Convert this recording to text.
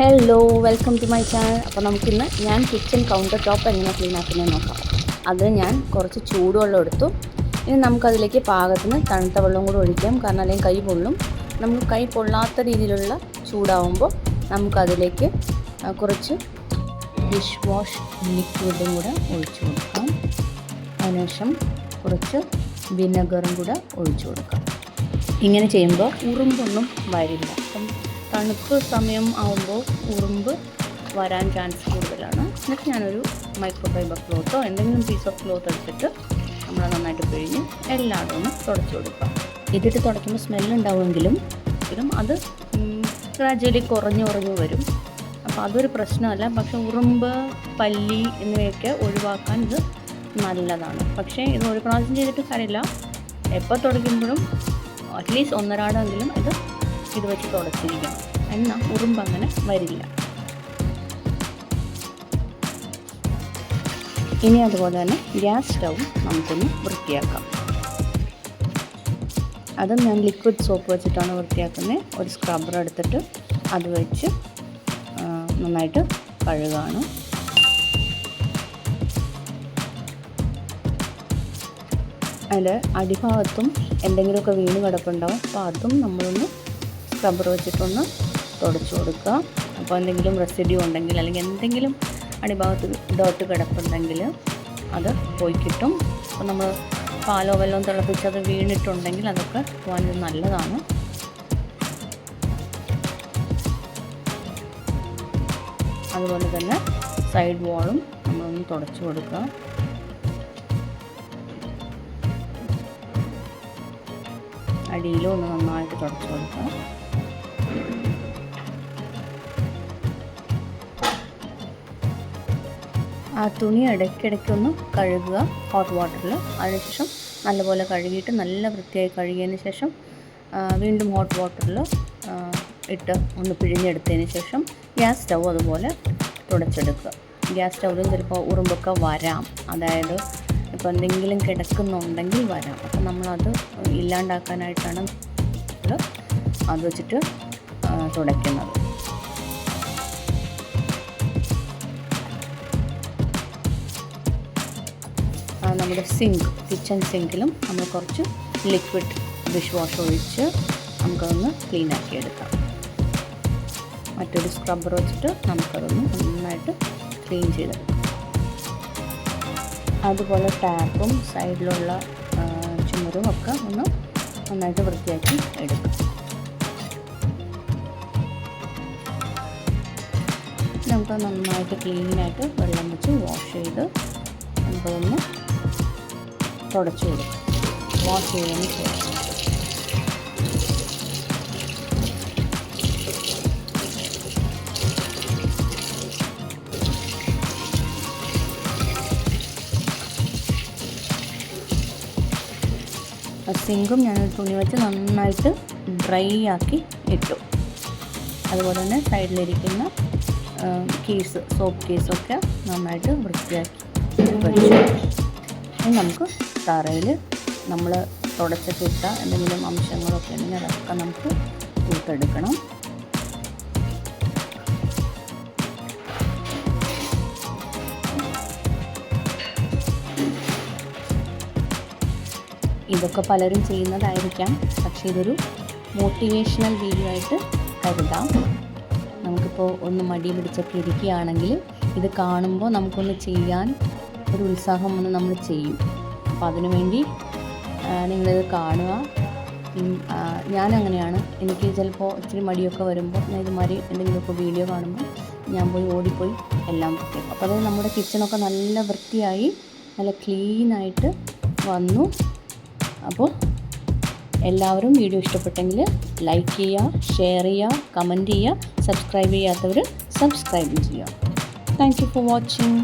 Hello, welcome to my channel. അപ്പോൾ നമുക്കിന്ന് ഞാൻ കിച്ചൺ കൗണ്ടർ ടോപ്പ് എങ്ങനെ ക്ലീൻ ആക്കുന്നത് നോക്കാം. അതിന് ഞാൻ കുറച്ച് ചൂടുവെള്ളം എടുത്തു. ഇനി നമുക്കതിലേക്ക് പാകത്തിന് തണുത്ത വെള്ളം കൂടെ ഒഴിക്കാം, കാരണം അല്ലെങ്കിൽ കൈ പൊള്ളും. നമുക്ക് കൈ പൊള്ളാത്ത രീതിയിലുള്ള ചൂടാവുമ്പോൾ നമുക്കതിലേക്ക് കുറച്ച് ഡിഷ് വാഷ് ലിക്വിഡും കൂടെ ഒഴിച്ചു കൊടുക്കാം. അതിനുശേഷം കുറച്ച് വിനെഗറും കൂടെ ഒഴിച്ചു കൊടുക്കാം. ഇങ്ങനെ ചെയ്യുമ്പോൾ ഉറുമ്പൊന്നും വരില്ല. അപ്പം തണുപ്പ് സമയം ആകുമ്പോൾ ഉറുമ്പ് വരാൻ ചാൻസ് കൂടുതലാണ്. എന്നിട്ട് ഞാനൊരു മൈക്രോഫൈബർ ക്ലോത്തോ എന്തെങ്കിലും പീസ് ഓഫ് ക്ലോത്ത് എടുത്തിട്ട് നമ്മൾ നന്നായിട്ട് പിഴിഞ്ഞ് എല്ലായിടും ഒന്ന് തുടച്ചു കൊടുക്കാം. ഇതിട്ട് തുടയ്ക്കുമ്പോൾ സ്മെല്ലുണ്ടാവുമെങ്കിലും അത് ഗ്രാജുവലി കുറഞ്ഞു വരും. അപ്പോൾ അതൊരു പ്രശ്നമല്ല. പക്ഷേ ഉറുമ്പ്, പല്ലി എന്നിവയൊക്കെ ഒഴിവാക്കാൻ ഇത് നല്ലതാണ്. പക്ഷേ ഇത് ഒരു പ്രാവശ്യം ചെയ്തിട്ട് കാര്യമില്ല. എപ്പോൾ തുടയ്ക്കുമ്പോഴും അറ്റ്ലീസ്റ്റ് ഒന്നരാടെങ്കിലും ഇത് വെച്ച് തുടച്ചിരിക്കണം. എന്നാൽ ഉറുമ്പ് അങ്ങനെ വരില്ല. ഇനി അതുപോലെ തന്നെ ഗ്യാസ് സ്റ്റൗ നമുക്കൊന്ന് വൃത്തിയാക്കാം. അതും ഞാൻ ലിക്വിഡ് സോപ്പ് വെച്ചിട്ടാണ് വൃത്തിയാക്കുന്നത്. ഒരു സ്ക്രബ്ബർ എടുത്തിട്ട് അത് വെച്ച് നന്നായിട്ട് കഴുകാണ്. അതിൻ്റെ അടിഭാഗത്തും എന്തെങ്കിലുമൊക്കെ വീണ് കിടപ്പുണ്ടാവും. അപ്പോൾ അതും നമ്മളൊന്ന് സ്ക്രബ്ബർ വെച്ചിട്ടൊന്ന് തുടച്ചു കൊടുക്കുക. അപ്പോൾ എന്തെങ്കിലും റെസിഡ്യൂ ഉണ്ടെങ്കിൽ അല്ലെങ്കിൽ എന്തെങ്കിലും അടിഭാഗത്ത് ഡോട്ട് കിടപ്പുണ്ടെങ്കിൽ അത് പോയി കിട്ടും. അപ്പോൾ നമ്മൾ പാലോ വെല്ലവും തിളപ്പിച്ചത് വീണിട്ടുണ്ടെങ്കിൽ അതൊക്കെ പോകാൻ നല്ലതാണ്. അതുപോലെ തന്നെ സൈഡ് വാളും നമ്മളൊന്ന് തുടച്ചു കൊടുക്കുക. അടിയിലും ഒന്ന് നന്നായിട്ട് തുടച്ചു കൊടുക്കുക. ആ തുണി ഇടയ്ക്കിടയ്ക്കൊന്ന് കഴുകുക ഹോട്ട് വാട്ടറിൽ. അതിനുശേഷം നല്ലപോലെ കഴുകിയിട്ട് നല്ല വൃത്തിയായി കഴുകിയതിന് ശേഷം വീണ്ടും ഹോട്ട് വാട്ടറിൽ ഇട്ട് ഒന്ന് പിഴിഞ്ഞെടുത്തതിന് ശേഷം ഗ്യാസ് സ്റ്റൗ അതുപോലെ തുടച്ചെടുക്കുക. ഗ്യാസ് സ്റ്റൗവിലും ചിലപ്പോൾ ഉറുമ്പൊക്കെ വരാം. അതായത് ഇപ്പോൾ എന്തെങ്കിലും കിടക്കുന്നുണ്ടെങ്കിൽ വരാം. അപ്പം നമ്മളത് ഇല്ലാണ്ടാക്കാനായിട്ടാണ് അത് വെച്ചിട്ട് തുടയ്ക്കുന്നത്. നമ്മുടെ കിച്ചൺ സിങ്കിലും നമ്മൾ കുറച്ച് ലിക്വിഡ് ഡിഷ് വാഷ് ഒഴിച്ച് നമുക്കതൊന്ന് ക്ലീൻ ആക്കി എടുക്കാം. മറ്റൊരു സ്ക്രബ്ബർ വെച്ചിട്ട് നമുക്കതൊന്ന് നന്നായിട്ട് ക്ലീൻ ചെയ്തെടുക്കാം. അതുപോലെ ടാപ്പും സൈഡിലുള്ള ചുമരും ഒക്കെ ഒന്ന് നന്നായിട്ട് വൃത്തിയാക്കി എടുക്കാം. നമുക്ക് നന്നായിട്ട് ക്ലീനായിട്ട് വെള്ളം വെച്ച് വാഷ് ചെയ്ത് നമുക്കതൊന്ന് തുടച്ചു കൊടുക്കാം. വാഷ് ചെയ്തതിന് ശേഷം സിങ്കും ഞാനൊരു തുണി വെച്ച് നന്നായിട്ട് ഡ്രൈ ആക്കി ഇട്ടു. അതുപോലെ തന്നെ സൈഡിലിരിക്കുന്ന സോപ്പ് കേസൊക്കെ നന്നായിട്ട് വൃത്തിയാക്കി വെച്ചു. ഇനി നമുക്ക് തറയിൽ നമ്മൾ തുടച്ചിട്ട എന്തെങ്കിലും അംശങ്ങളൊക്കെ ഉണ്ടെങ്കിൽ അതൊക്കെ നമുക്ക് തൂത്തെടുക്കണം. ഇതൊക്കെ പലരും ചെയ്യുന്നതായിരിക്കാം. പക്ഷേ ഇതൊരു മോട്ടിവേഷണൽ വീഡിയോ ആയിട്ട് കരുതാം. നമുക്കിപ്പോൾ ഒന്ന് മടി പിടിച്ചൊക്കെ ഇരിക്കുകയാണെങ്കിൽ ഇത് കാണുമ്പോൾ നമുക്കൊന്ന് ചെയ്യാൻ ഒരു ഉത്സാഹം വന്ന് നമ്മൾ ചെയ്യും. അപ്പോൾ അതിനുവേണ്ടി നിങ്ങളിത് കാണുക. ഞാനങ്ങനെയാണ്. എനിക്ക് ചിലപ്പോൾ ഇച്ചിരി മടിയൊക്കെ വരുമ്പോൾ ഞാൻ ഇതുമാതിരി എന്തെങ്കിലുമൊക്കെ വീഡിയോ കാണുമ്പോൾ ഞാൻ ഓടിപ്പോയി എല്ലാം വൃത്തിയാക്കും. അപ്പോൾ അത് നമ്മുടെ കിച്ചണൊക്കെ നല്ല വൃത്തിയായി നല്ല ക്ലീനായിട്ട് വന്നു. അപ്പോൾ എല്ലാവരും വീഡിയോ ഇഷ്ടപ്പെട്ടെങ്കിൽ ലൈക്ക് ചെയ്യുക, ഷെയർ ചെയ്യുക, കമൻറ്റ് ചെയ്യുക. സബ്സ്ക്രൈബ് ചെയ്യാത്തവർ സബ്സ്ക്രൈബ് ചെയ്യുക. Thank you for watching.